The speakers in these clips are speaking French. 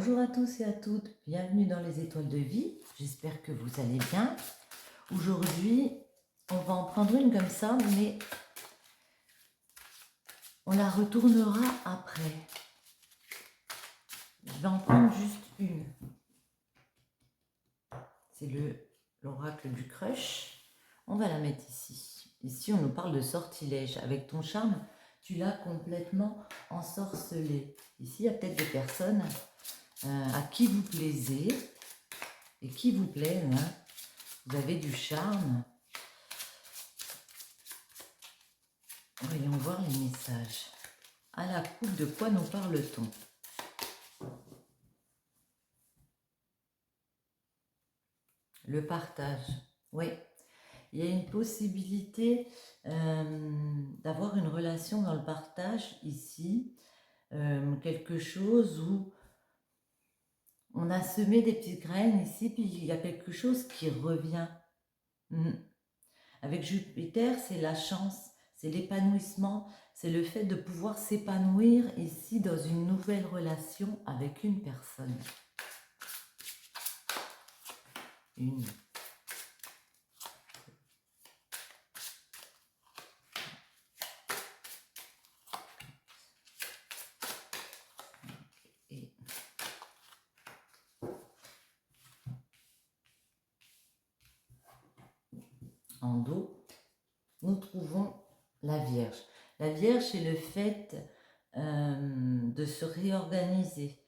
Bonjour à tous et à toutes, bienvenue dans les étoiles de vie, j'espère que vous allez bien. Aujourd'hui, on va en prendre une comme ça, mais on la retournera après. Je vais en prendre juste une. C'est l'oracle du crush. On va la mettre ici. Ici, on nous parle de sortilège. Avec ton charme, tu l'as complètement ensorcelé. Ici, il y a peut-être des personnes à qui vous plaisez et qui vous plaisent. Hein. Vous avez du charme. Voyons voir les messages. À la coupe, de quoi nous parle-t-on? Le partage. Oui, il y a une possibilité d'avoir une relation dans le partage ici. Quelque chose où on a semé des petites graines ici, puis il y a quelque chose qui revient. Avec Jupiter, c'est la chance, c'est l'épanouissement, c'est le fait de pouvoir s'épanouir ici dans une nouvelle relation avec une personne. Une. Et en dos, nous trouvons la Vierge. La Vierge, c'est le fait de se réorganiser,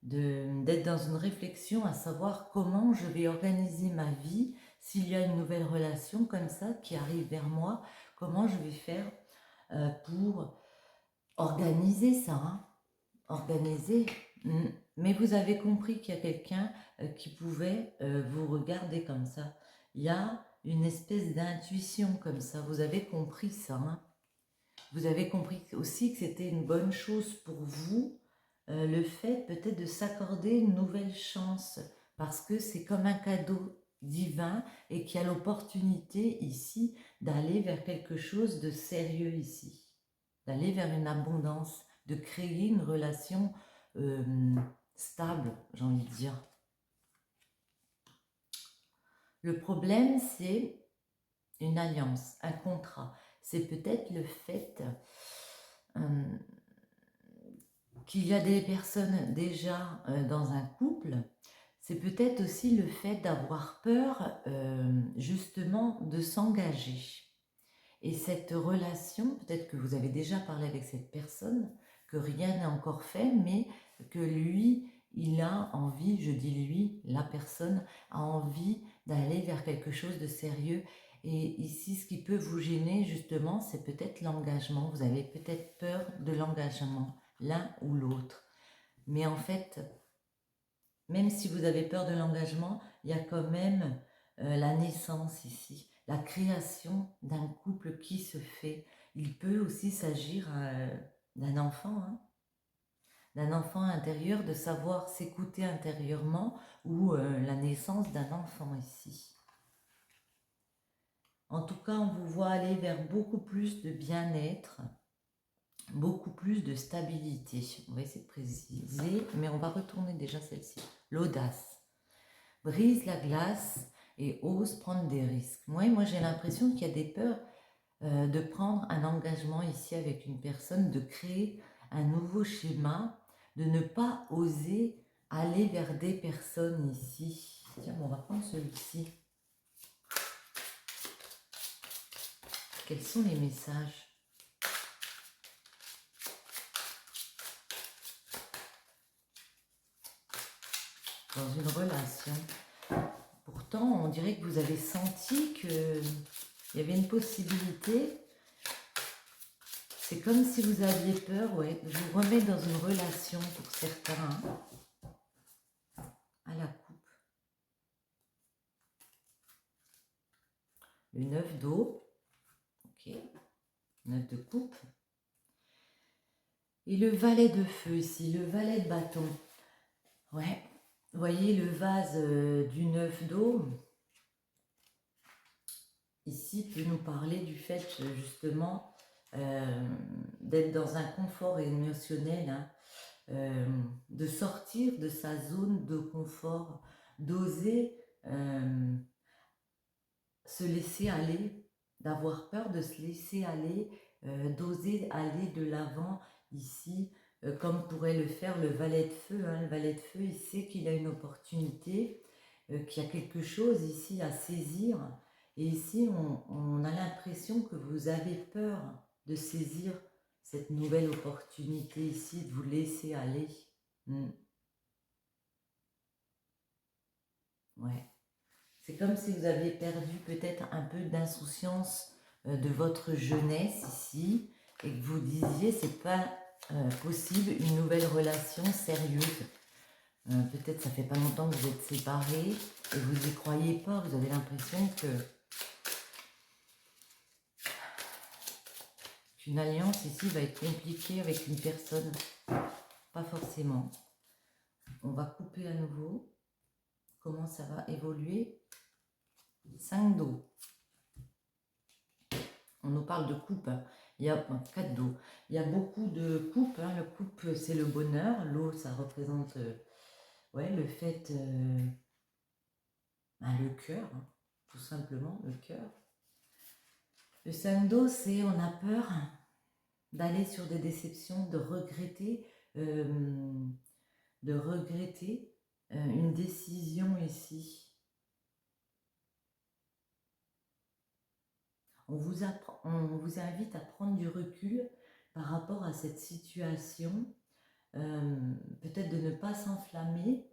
d'être dans une réflexion à savoir comment je vais organiser ma vie s'il y a une nouvelle relation comme ça qui arrive vers moi, comment je vais faire pour organiser ça, hein, organiser. Mais vous avez compris qu'il y a quelqu'un qui pouvait vous regarder comme ça. Il y a une espèce d'intuition comme ça, vous avez compris ça, hein. Vous avez compris aussi que c'était une bonne chose pour vous, le fait peut-être de s'accorder une nouvelle chance, parce que c'est comme un cadeau divin et qu'il y a l'opportunité ici d'aller vers quelque chose de sérieux ici, d'aller vers une abondance, de créer une relation stable, j'ai envie de dire. Le problème, c'est une alliance, un contrat. C'est peut-être le fait qu'il y a des personnes déjà dans un couple. C'est peut-être aussi le fait d'avoir peur justement de s'engager. Et cette relation, peut-être que vous avez déjà parlé avec cette personne, que rien n'est encore fait, mais que lui, il a envie, je dis lui, la personne a envie d'aller vers quelque chose de sérieux. Et ici, ce qui peut vous gêner, justement, c'est peut-être l'engagement. Vous avez peut-être peur de l'engagement, l'un ou l'autre. Mais en fait, même si vous avez peur de l'engagement, il y a quand même la naissance ici, la création d'un couple qui se fait. Il peut aussi s'agir d'un enfant, hein, d'un enfant intérieur, de savoir s'écouter intérieurement, ou la naissance d'un enfant ici. En tout cas, on vous voit aller vers beaucoup plus de bien-être, beaucoup plus de stabilité. On va essayer de préciser, mais on va retourner déjà celle-ci. L'audace. Brise la glace et ose prendre des risques. Moi j'ai l'impression qu'il y a des peurs de prendre un engagement ici avec une personne, de créer un nouveau schéma, de ne pas oser aller vers des personnes ici. Tiens, bon, on va prendre celui-ci. Quels sont les messages? Dans une relation. Pourtant, on dirait que vous avez senti qu'il y avait une possibilité. C'est comme si vous aviez peur, ouais. Je vous remets dans une relation pour certains. Hein, à la coupe. Le 9 d'eau. Ok. 9 de coupe. Et le valet de feu ici, le valet de bâton. Ouais. Vous voyez le vase du 9 d'eau. Ici peut nous parler du fait justement d'être dans un confort émotionnel, hein, de sortir de sa zone de confort, d'oser se laisser aller, d'avoir peur de se laisser aller, d'oser aller de l'avant ici, comme pourrait le faire le valet de feu. Hein. Le valet de feu, il sait qu'il a une opportunité, qu'il y a quelque chose ici à saisir. Et ici, on a l'impression que vous avez peur de saisir cette nouvelle opportunité ici, de vous laisser aller. Ouais. C'est comme si vous aviez perdu peut-être un peu d'insouciance de votre jeunesse ici et que vous disiez c'est pas possible une nouvelle relation sérieuse. Peut-être ça fait pas longtemps que vous êtes séparés et vous y croyez pas, vous avez l'impression qu'une alliance ici va être compliquée avec une personne. Pas forcément. On va couper à nouveau. Comment ça va évoluer? 5 d'eau. On nous parle de coupe. Il y a 4 d'eau. Il y a beaucoup de coupes. Hein. Le coupe, c'est le bonheur. L'eau, ça représente ouais, le fait, le cœur, hein, tout simplement, le cœur. Le 5 d'eau, c'est on a peur d'aller sur des déceptions, de regretter une décision ici. On vous invite à prendre du recul par rapport à cette situation, peut-être de ne pas s'enflammer,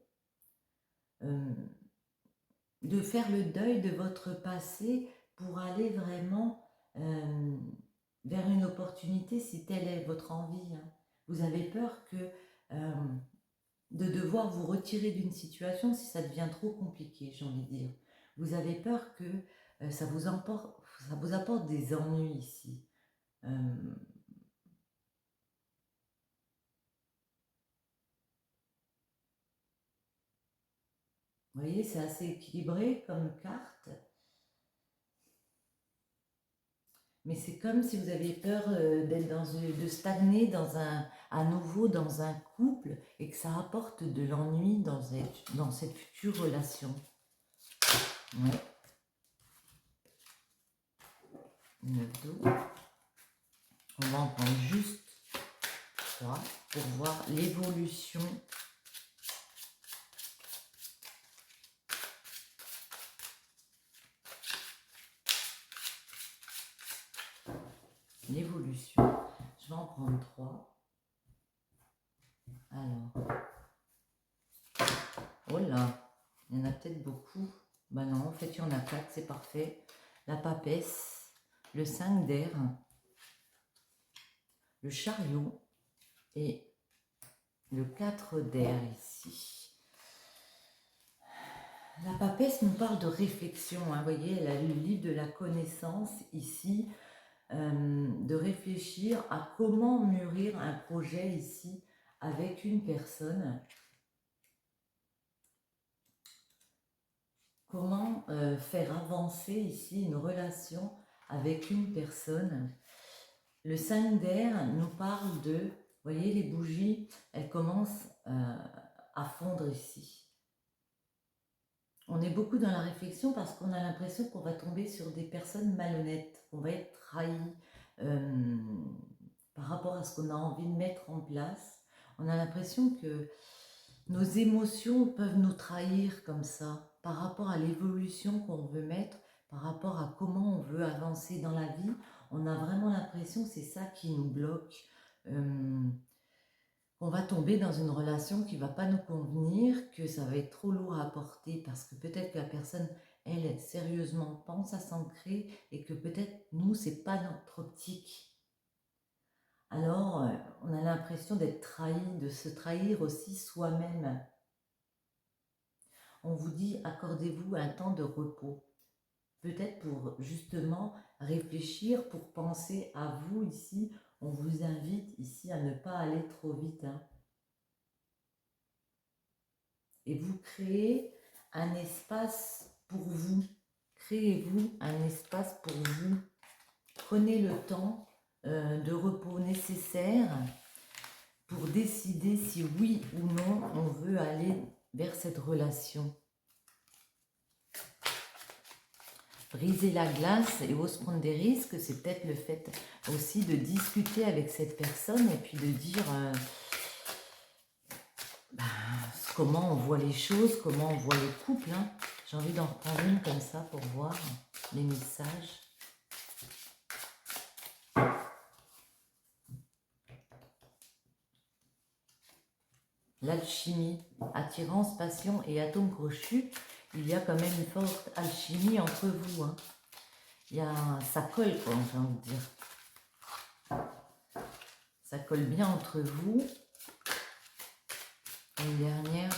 de faire le deuil de votre passé pour aller vraiment vers une opportunité si telle est votre envie. Hein. Vous avez peur de devoir vous retirer d'une situation si ça devient trop compliqué, j'ai envie de dire. Vous avez peur que ça vous apporte des ennuis ici. Vous voyez, c'est assez équilibré comme carte. Mais c'est comme si vous aviez peur de stagner à nouveau dans un couple et que ça apporte de l'ennui dans cette future relation. Ouais. 9 d'eau. On va en prendre juste 3 pour voir l'évolution. L'évolution. Je vais en prendre 3. Alors. Oh là, il y en a peut-être beaucoup. Ben non, en fait, il y en a 4, c'est parfait. La papesse, le 5 d'air, le chariot et le 4 d'air ici. La papesse nous parle de réflexion. Hein, vous voyez, elle a le livre de la connaissance ici, de réfléchir à comment mûrir un projet ici avec une personne. Comment faire avancer ici une relation avec une personne. Le 5 d'air nous parle de, vous voyez, les bougies, elles commencent à fondre ici. On est beaucoup dans la réflexion parce qu'on a l'impression qu'on va tomber sur des personnes malhonnêtes, qu'on va être trahi par rapport à ce qu'on a envie de mettre en place. On a l'impression que nos émotions peuvent nous trahir comme ça, par rapport à l'évolution qu'on veut mettre, par rapport à comment on veut avancer dans la vie. On a vraiment l'impression que c'est ça qui nous bloque, qu'on va tomber dans une relation qui ne va pas nous convenir, que ça va être trop lourd à porter parce que peut-être que la personne, elle, sérieusement pense à s'ancrer et que peut-être nous, ce n'est pas notre optique. Alors, on a l'impression d'être trahi, de se trahir aussi soi-même. On vous dit, accordez-vous un temps de repos. Peut-être pour justement réfléchir, pour penser à vous ici. On vous invite ici à ne pas aller trop vite. Hein. Et vous créez un espace pour vous. Créez-vous un espace pour vous. Prenez le temps de repos nécessaire pour décider si oui ou non on veut aller vers cette relation. Briser la glace et ose prendre des risques, c'est peut-être le fait aussi de discuter avec cette personne et puis de dire comment on voit les choses, comment on voit le couple. Hein. J'ai envie d'en reprendre une comme ça pour voir les messages. L'alchimie, attirance, passion et atome crochu. Il y a quand même une forte alchimie entre vous. Hein. Ça colle, quoi, j'ai envie de dire. Ça colle bien entre vous. Une dernière.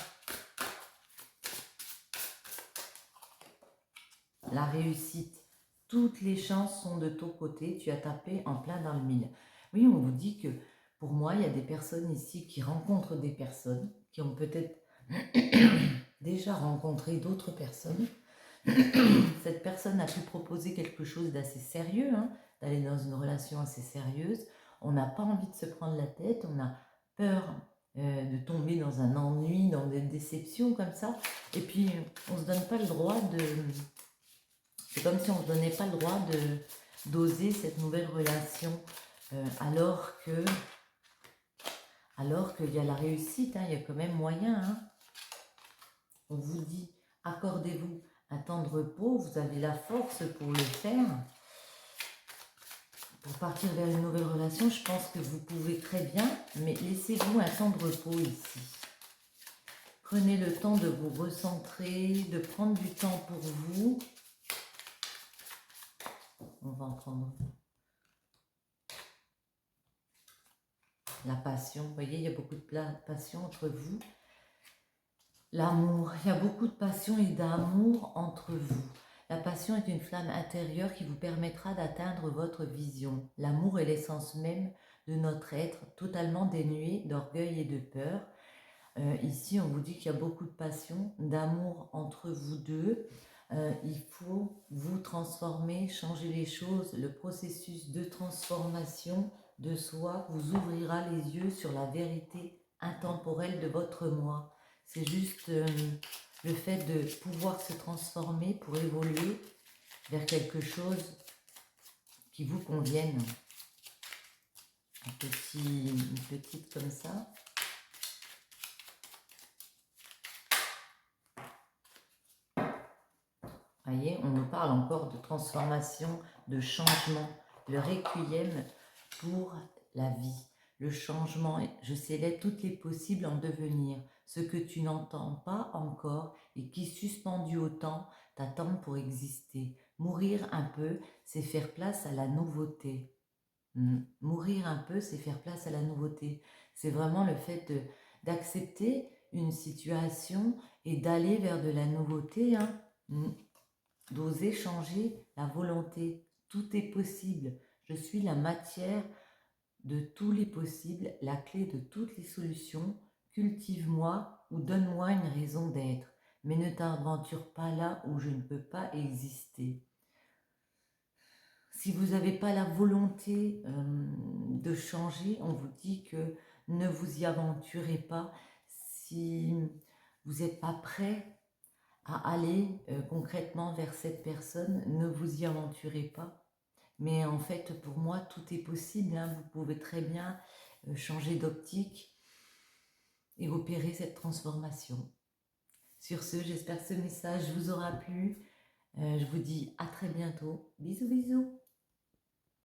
La réussite. Toutes les chances sont de ton côté. Tu as tapé en plein dans le mille. Oui, on vous dit que, pour moi, il y a des personnes ici qui rencontrent des personnes, qui ont peut-être déjà rencontré d'autres personnes. Cette personne a pu proposer quelque chose d'assez sérieux, hein, d'aller dans une relation assez sérieuse. On n'a pas envie de se prendre la tête, on a peur de tomber dans un ennui, dans des déceptions comme ça. Et puis, on ne se donne pas le droit de... C'est comme si on ne se donnait pas le droit d'oser cette nouvelle relation alors qu'il y a la réussite, hein, il y a quand même moyen. Hein. On vous dit, accordez-vous un temps de repos, vous avez la force pour le faire. Pour partir vers une nouvelle relation, je pense que vous pouvez très bien, mais laissez-vous un temps de repos ici. Prenez le temps de vous recentrer, de prendre du temps pour vous. On va en prendre la passion. Vous voyez, il y a beaucoup de passion entre vous. L'amour, il y a beaucoup de passion et d'amour entre vous. La passion est une flamme intérieure qui vous permettra d'atteindre votre vision. L'amour est l'essence même de notre être, totalement dénué d'orgueil et de peur. Ici, on vous dit qu'il y a beaucoup de passion, d'amour entre vous deux. Il faut vous transformer, changer les choses. Le processus de transformation de soi vous ouvrira les yeux sur la vérité intemporelle de votre moi. C'est juste le fait de pouvoir se transformer pour évoluer vers quelque chose qui vous convienne. Une petite comme ça. Vous voyez, on nous parle encore de transformation, de changement, le requiem pour la vie. Le changement, je célèbre toutes les possibles en devenir. Ce que tu n'entends pas encore et qui, suspendu au temps, t'attend pour exister. Mourir un peu, c'est faire place à la nouveauté. Mourir un peu, c'est faire place à la nouveauté. C'est vraiment le fait d'accepter une situation et d'aller vers de la nouveauté, hein. D'oser changer la volonté. Tout est possible. Je suis la matière de tous les possibles, la clé de toutes les solutions. Cultive-moi ou donne-moi une raison d'être, mais ne t'aventure pas là où je ne peux pas exister. Si vous n'avez pas la volonté de changer, on vous dit que ne vous y aventurez pas. Si vous n'êtes pas prêt à aller concrètement vers cette personne, ne vous y aventurez pas. Mais en fait, pour moi, tout est possible. Hein. Vous pouvez très bien changer d'optique et opérer cette transformation. Sur ce, j'espère que ce message vous aura plu. Je vous dis à très bientôt. Bisous, bisous.